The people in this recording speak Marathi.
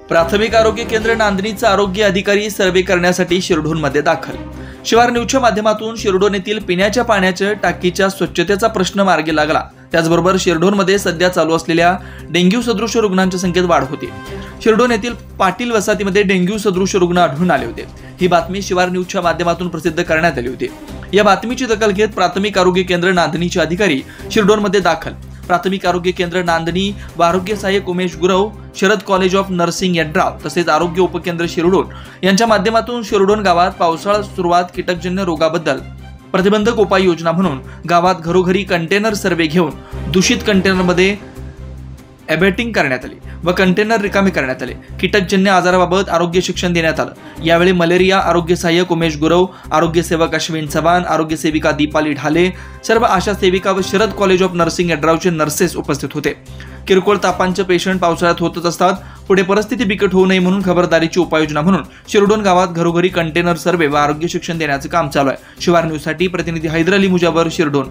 प्राथमिक आरोग्य केंद्र नांदणीचा आरोग्य अधिकारी सर्वे करण्यासाठी शिरढोणमध्ये दाखल। शिवार न्यूजच्या माध्यमातून शिरढोण येथील पिण्याच्या पाण्याच्या टाकीच्या स्वच्छतेचा प्रश्न मार्गी लागला। त्याचबरोबर शिरढोणमध्ये सध्या चालू असलेल्या डेंग्यू सदृश रुग्णांच्या संख्येत वाढ होती। शिरढोण येथील पाटील वसाहतीमध्ये डेंग्यू सदृश रुग्ण आढळून आले होते। ही बातमी शिवार न्यूजच्या माध्यमातून प्रसिद्ध करण्यात आली होती। या बातमीची दखल घेत प्राथमिक आरोग्य केंद्र नांदणीचे अधिकारी शिरढोणमध्ये दाखल। प्राथमिक आरोग्य केंद्र नांदणी व आरोग्य सहाय्यक Umesh Gurav, Sharad college of nursing Yadrav तसेच आरोग्य उपकेंद्र शिरढोण यांच्या माध्यमातून शिरढोण गावात पावसाळा सुरुवात कीटकजन्य रोगाबद्दल प्रतिबंधक उपाययोजना म्हणून गावात घरोघरी कंटेनर सर्वे घेऊन दूषित कंटेनरमध्ये एबेटिंग करण्यात आली व कंटेनर रिकामे करण्यात आले। कीटकजन्य आजाराबाबत आरोग्य शिक्षण देण्यात आलं। यावेळी मलेरिया आरोग्य सहाय्यक उमेश गुरव, आरोग्य सेवक अश्विन चव्हाण, आरोग्य सेविका दीपाली ढाले, सर्व आशा सेविका व शरद कॉलेज ऑफ नर्सिंग यड्रावचे नर्सेस उपस्थित होते। किरकोळ तापांचे पेशंट पावसाळ्यात होतच असतात, पुढे परिस्थिती बिकट होऊ नये म्हणून खबरदारीची उपाययोजना म्हणून शिरढोण गावात घरोघरी कंटेनर सर्वे व आरोग्य शिक्षण देण्याचे काम चालू आहे। शिवार न्यूजसाठी प्रतिनिधी हैदर अली मुजावर, शिरढोण।